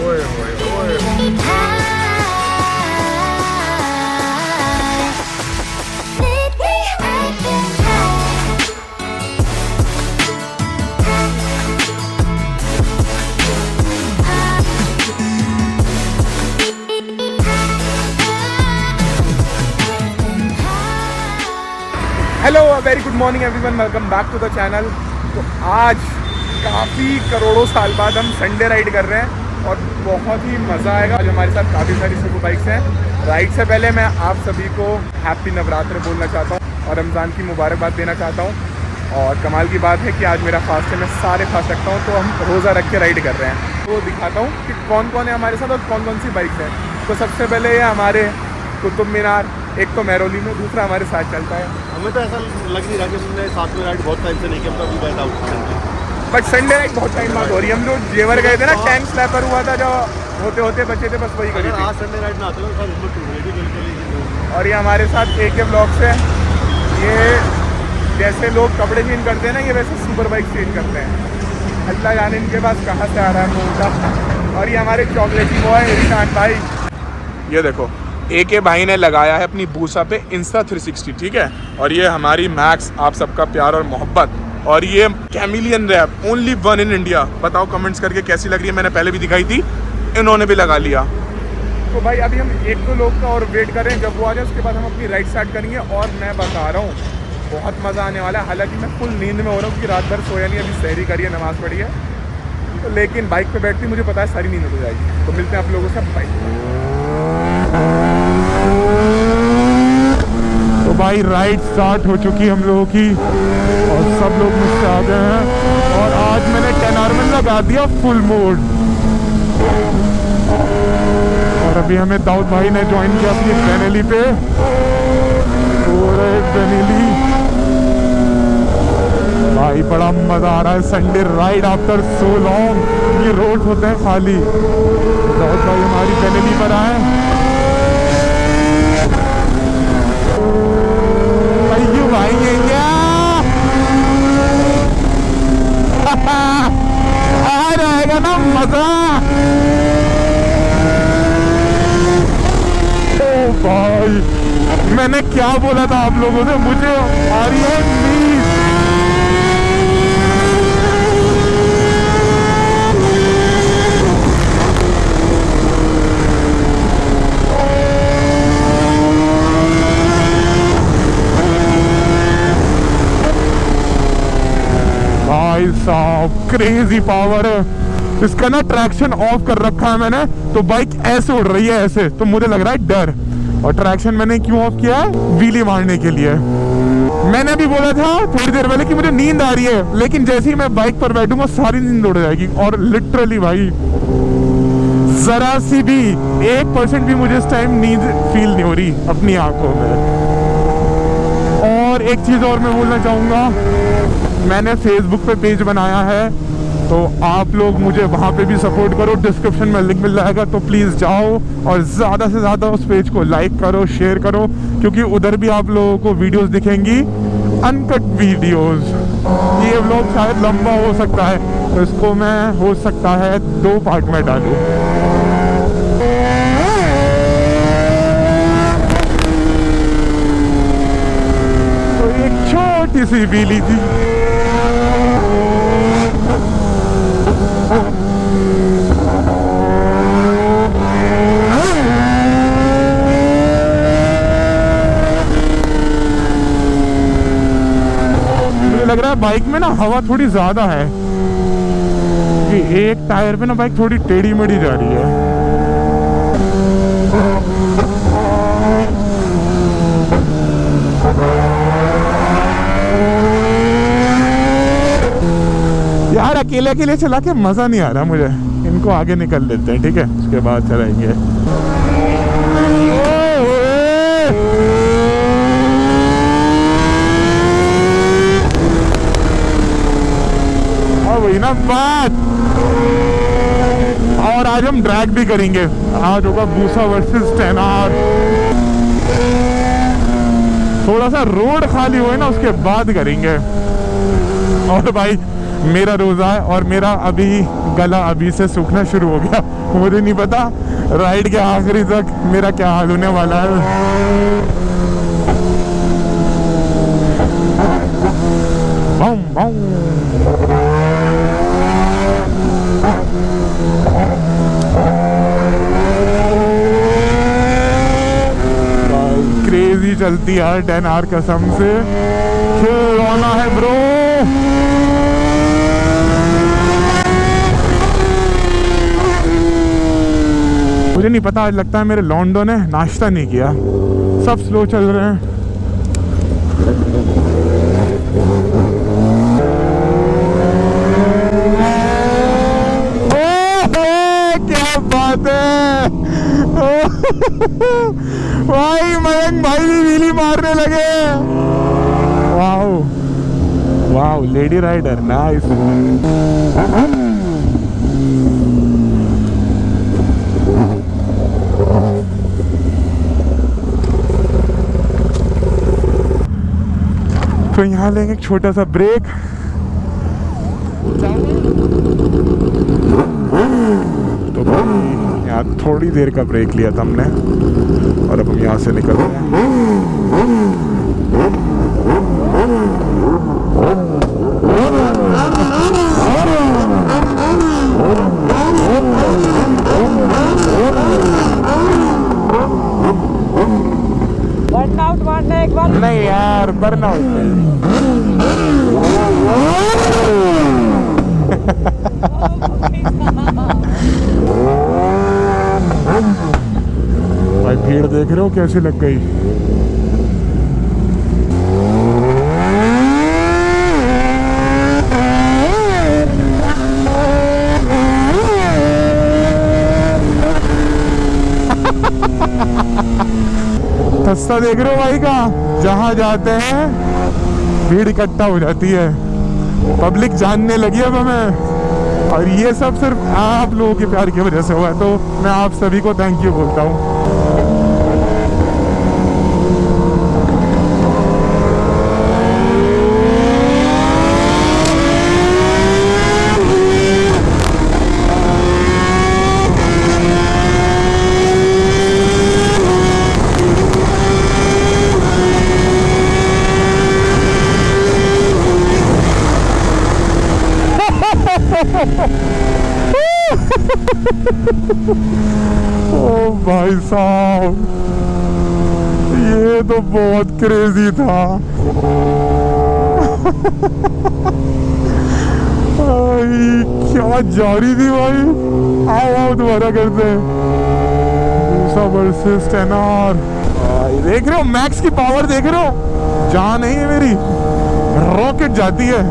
ओए ओए ओए। Hello very good morning everyone, welcome back to the channel. तो आज काफ़ी करोड़ों साल बाद हम संडे राइड कर रहे हैं और बहुत ही मज़ा आएगा। आज हमारे साथ काफ़ी सारी सुपर बाइक्स हैं। राइड से पहले मैं आप सभी को हैप्पी नवरात्र बोलना चाहता हूँ और रमज़ान की मुबारकबाद देना चाहता हूँ। और कमाल की बात है कि आज मेरा फास्ट है, मैं सारे फास्ट रखता हूँ, तो हम रोज़ा रख के राइड कर रहे हैं। तो दिखाता हूँ कि कौन कौन है हमारे साथ और कौन कौन सी बाइक्स हैं। तो सबसे पहले ये हमारे कुतुब मीनार, एक तो मैरोली में, दूसरा हमारे साथ चलता है। हमें तो ऐसा लग नहीं रहा कि हमने साथ में राइड बहुत टाइम से नहीं किया, मतलब अभी बैठा हूँ। बट संडे राइड बहुत टाइम बाद हो रही है। हम लोग जेवर गए थे ना, टैंक स्लैपर हुआ था, जो होते होते बचे थे, बस वही करी थी। आज संडे राइड ना आते ना साथ हिम्मत टूट गई थी बिल्कुल। और ये हमारे साथ AK ब्लॉग्स है। ये जैसे लोग कपड़े चेंज करते हैं ना, ये वैसे सुपर बाइक चेंज करते हैं। अल्लाह जाने इनके पास कहाँ से आ रहा है मोटा। और ये हमारे चॉकलेटी बॉय इरशान भाई, ये देखो AK भाई ने लगाया है अपनी बूसा पे इंस्टा 360, ठीक है। और ये हमारी मैक्स, आप सबका प्यार और मोहब्बत। और ये chameleon wrap, only one in India. बताओ कमेंट्स करके कैसी लग रही है। मैंने पहले भी दिखाई थी, इन्होंने भी लगा लिया। तो भाई अभी हम एक दो लोग का और वेट कर रहे हैं, जब वो आ जाए उसके बाद हम अपनी राइड स्टार्ट करेंगे। और मैं बता रहा हूँ बहुत मज़ा आने वाला है। हालांकि मैं फुल नींद में हो रहा हूँ क्योंकि रात भर सोया नहीं, अभी सहरी करी है, नमाज़ पढ़ी है। तो लेकिन बाइक पे बैठती मुझे पता है सारी नींद हो जाएगी। तो मिलते हैं आप लोगों से बाइक। तो भाई राइड स्टार्ट हो चुकी है हम लोगों की और सब लोग मुझसे आ गए हैं। और आज मैंने 10R में लगा दिया फुल मोड। और अभी हमें दाऊद भाई ने ज्वाइन किया अपनी बेनेली पे। बेनेली भाई बड़ा मजा आ रहा है। Sunday ride after so long. ये रोड होते हैं खाली। दाऊद भाई हमारी बेनेली पर आए। भाई ये क्या आ रहेगा ना मजा। ओ भाई मैंने क्या बोला था आप लोगों से, मुझे आ रही है नींद। भाई साहब क्रेजी पावर है इसका ना। ट्रैक्शन ऑफ कर रखा है मैंने, तो बाइक ऐसे उड़ रही है ऐसे, तो मुझे लग रहा है डर। और ट्रैक्शन मैंने क्यों ऑफ किया है? व्हीली मारने के लिए। मैंने भी बोला था थोड़ी देर पहले कि मुझे नींद आ रही है, लेकिन जैसे ही मैं बाइक पर बैठूंगा सारी नींद उड़ जाएगी। और लिटरली भाई जरा सी भी 1% भी मुझे इस टाइम नींद फील नहीं हो रही अपनी आंखों में। और एक चीज और मैं बोलना चाहूंगा, मैंने फेसबुक पे पेज बनाया है, तो आप लोग मुझे वहाँ पे भी सपोर्ट करो। डिस्क्रिप्शन में लिंक मिल जाएगा, तो प्लीज़ जाओ और ज़्यादा से ज़्यादा उस पेज को लाइक करो, शेयर करो, क्योंकि उधर भी आप लोगों को वीडियोस दिखेंगी, अनकट वीडियोस। ये व्लॉग शायद लंबा हो सकता है, तो इसको मैं हो सकता है 2 पार्ट में डालूँ। तो एक छोटी सी व्हीली थी। लग रहा है बाइक में ना हवा थोड़ी ज्यादा है कि एक टायर पे ना बाइक थोड़ी टेढ़ी मेढ़ी जा रही है। यार अकेले अकेले चला के मजा नहीं आ रहा मुझे। इनको आगे निकल देते हैं, ठीक है, उसके बाद चलाएंगे। वही ना बात। और आज हम ड्रैग भी करेंगे। आज होगा बूसा वर्सेस 10R। थोड़ा सा रोड खाली हुए ना, उसके बाद करेंगे। और भाई मेरा रोज़ा है और मेरा अभी गला अभी से सूखना शुरू हो गया। मुझे नहीं पता राइड के आखिरी तक मेरा क्या हाल होने वाला है। बम बम। क्रेजी चलती है 10R कसम से। रोना है ब्रो। मुझे नहीं पता, आज लगता है मेरे लॉन्डो ने नाश्ता नहीं किया, सब स्लो चल रहे हैं। क्या बात है भाई, मयंक भाई भी व्हीली मारने लगे। Wow wow, lady rider nice. तो यहाँ लेंगे एक छोटा सा ब्रेक। तो यहाँ थोड़ी देर का ब्रेक लिया था हमने और अब हम यहाँ से निकल रहे हैं। बर्नआउट मारना एक बार नहीं यार, बर्नआउट भाई भीड़ देख रहे हो कैसी लग गई। सस्ता देख रहे हो भाई का, जहाँ जाते हैं भीड़ इकट्ठा हो जाती है, पब्लिक जानने लगी अब हमें। और ये सब सिर्फ आप लोगों के प्यार की वजह से हुआ है, तो मैं आप सभी को थैंक यू बोलता हूँ। ओ भाई साहब, ये तो बहुत क्रेजी था। क्या जारी थी भाई। आओ दोबारा करते हैं। Versus 10R। देख रहे हो मैक्स की पावर, देख रहे हो, जहाँ नहीं है मेरी रॉकेट जाती है।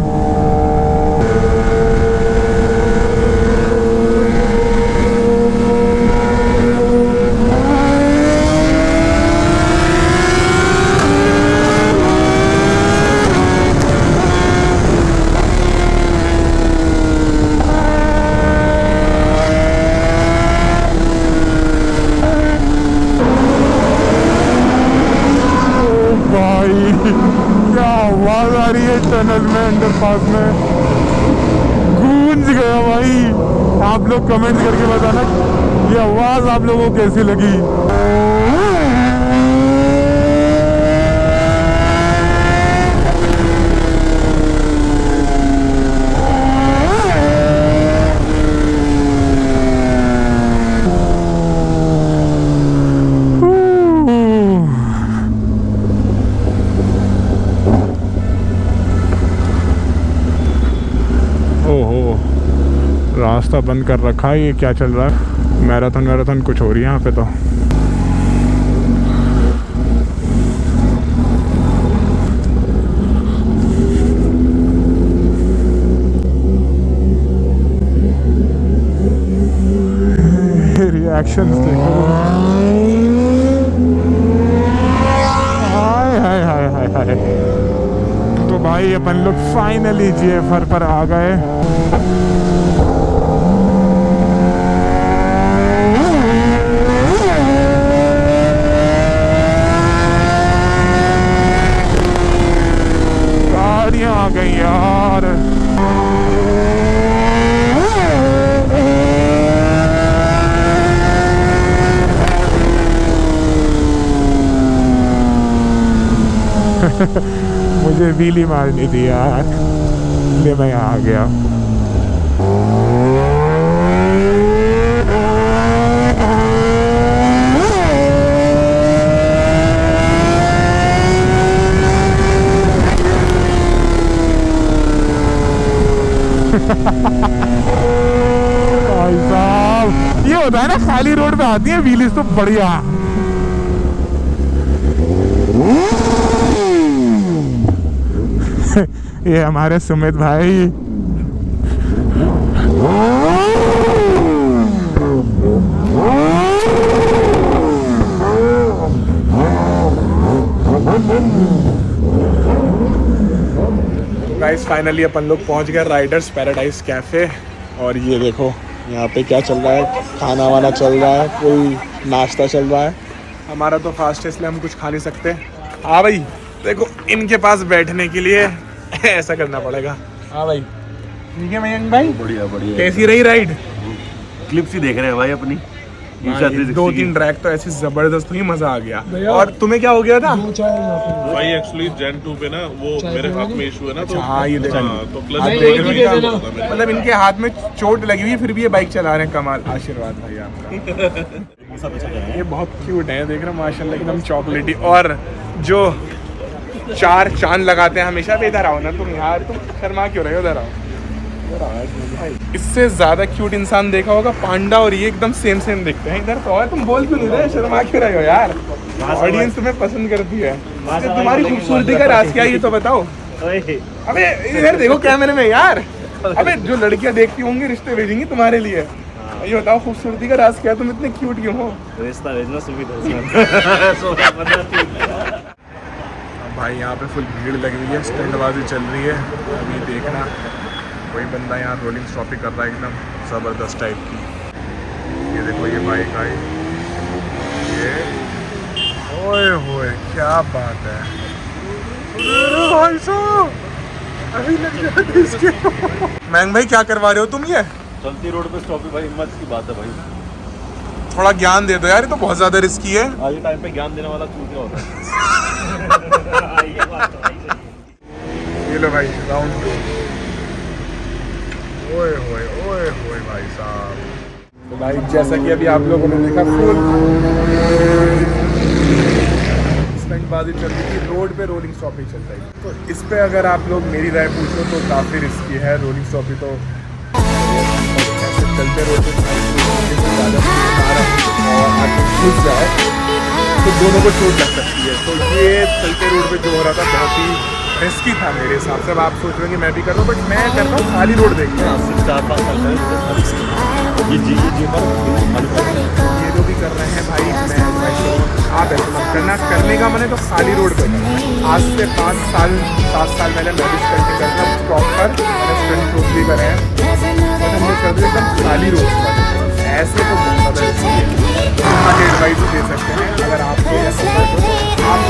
क्या आवाज आ रही है टनल में, अंडरपास में गूंज गया भाई। आप लोग कमेंट करके बताना ये आवाज आप लोगों को कैसी लगी। रास्ता बंद कर रखा है, ये क्या चल रहा है। मैराथन कुछ हो रही है यहाँ पे। तो रिएक्शंस देखो। हाय हाय हाय हाय हाय। तो भाई अपन लोग फाइनली GFR पर आ गए। आ गई यार। मुझे व्हीली मारनी थी यार, इसलिए मैं यहाँ आ गया। भाई साहब ये होता है ना, खाली रोड पे आती है व्हीलीज तो बढ़िया। ये हमारे सुमित भाई, गाइस फाइनली अपन लोग पहुंच गए राइडर्स पैराडाइज कैफे। और ये देखो यहाँ पे क्या चल रहा है, खाना वाना चल रहा है, कोई नाश्ता चल रहा है। हमारा तो फास्ट है इसलिए हम कुछ खा नहीं सकते। हाँ भाई देखो, इनके पास बैठने के लिए ऐसा करना पड़ेगा। हाँ भाई ठीक है मयंक भाई, बढ़िया बढ़िया। कैसी रही राइड? क्लिप्स ही देख रहे हैं भाई अपनी। 2-3 ट्रैक तो ऐसी जबरदस्त हुई, मजा आ गया। और तुम्हें क्या हो गया था? भाई एक्चुअली जेन 2 पे ना वो मेरे हाथ में इशू है ना, तो हाँ ये देखो, तो क्लच मतलब इनके हाथ में चोट लगी हुई है फिर भी ये बाइक चला रहे हैं। कमाल, आशीर्वाद भाई आपका। ये बहुत क्यूट है, देख रहे हो माशाल्लाह एकदम चॉकलेटी। और जो 4 चांद लगाते हैं हमेशा, इधर आओ ना तुम यार, तुम शर्मा क्यों रहे हो? इधर आओ। इससे ज्यादा क्यूट इंसान देखा होगा पांडा, और ये एकदम सेम दिखते हैं। इधर तो और तुम बोल क्यों नहीं रहे, शर्मा क्यों रहे हो यार? ऑडियंस तुम्हें पसंद करती है। तुम्हारी खूबसूरती का राज क्या है ये तो बताओ। अबे इधर देखो कैमरे में यार। अबे जो लड़कियां देखती होंगी रिश्ते भेजेंगी तुम्हारे लिए। ये बताओ खूबसूरती का राज क्या है, तुम इतने क्यूट क्यों हो? रिश्ता भेजना सुविधा। भाई यहाँ पे फुल भीड़ लगी हुई है, स्टैंडबाजी चल रही है। अभी देखना कोई बंदा यहाँ रोलिंग स्टॉपिंग कर रहा है एकदम ज़बरदस्त टाइप की। ये देखो ये बाइक आई, ये ओए होए क्या बात है भाई साहब, अभी लग जाते इसके। मैंग भाई क्या करवा रहे हो तुम? ये चलती रोड पे स्टॉप भाई हिम्मत की बात है भाई। थोड़ा ज्ञान दे दो यार, ये तो बहुत ज़्यादा रिस्की है। आज के टाइम पे ज्ञान देने वाला चूतिया क्या होता है। ये लो भाई राउंड 2। ओए होए भाई साहब। तो भाई जैसा कि अभी आप लोगों ने देखा फुल स्टंटबाजी चल रही थी, रोड पे रोलिंग स्टॉपिंग चल रही है। तो इस पे अगर आप लोग मेरी राय पूछो तो काफ़ी रिस्की है रोलिंग स्टॉपिंग। तो ऐसे चलते रोड पे ज़्यादा और आगे घुस जाए तो दोनों को चोट लग सकती है। तो ये चलते रोड पे जो हो रहा था बहुत ही रिस्की था मेरे हिसाब से। अब आप सोच रहे हैं कि मैं भी कर रहा हूँ, बट मैं कर रहा हूँ खाली रोड देखते हैं। ये जो भी कर रहे हैं भाई, मैं आप ऐसे मत करना। करने का मैंने तो खाली रोड पे करना। आज से 5 साल 7 साल पहले मैं भी स्टंट करता प्रॉपर, मैंने स्टंट शूट भी करे हैं, बट हम लोग करते एकदम खाली रोड पर। ऐसे तो बहुत ज़्यादा एडवाइस दे सकते हैं अगर आपको ऐसा तो आप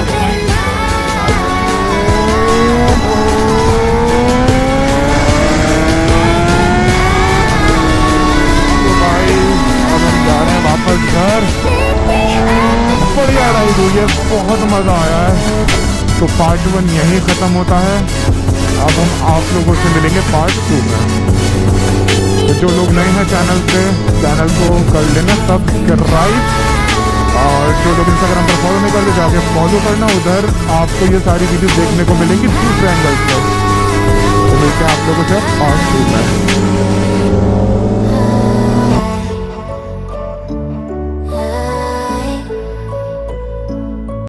वापस घर। बढ़िया राइड हुई है, बहुत मज़ा आया है। तो पार्ट 1 यहीं ख़त्म होता है। अब हम आप लोगों से मिलेंगे पार्ट 2 में। तो जो लोग नए हैं चैनल पे, चैनल को कर लेना सब्सक्राइब, और जो लोग इंस्टाग्राम पर फॉलो नहीं करते जाके फॉलो करना। उधर आपको ये सारी वीडियो देखने को मिलेंगी दूसरे एंगल से। तो मिलते हैं आप लोगों से पार्ट 2 में।